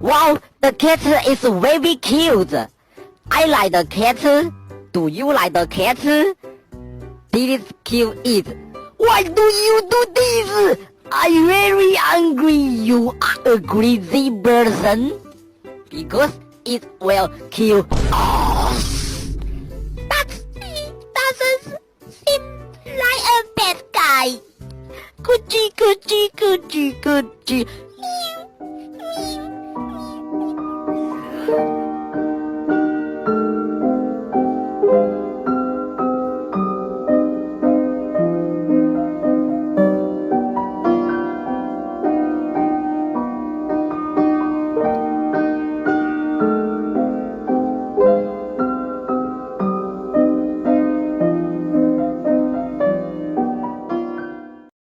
Wow, the cat is very cute. I like the cat. Do you like the cat? Please kill it. Why do you do this? I'm very angry. You are a crazy person. Because it will kill us. But he doesn't seem like a bad guy. Coochie, coochie, coochie, coochie. Meow, meow, meow.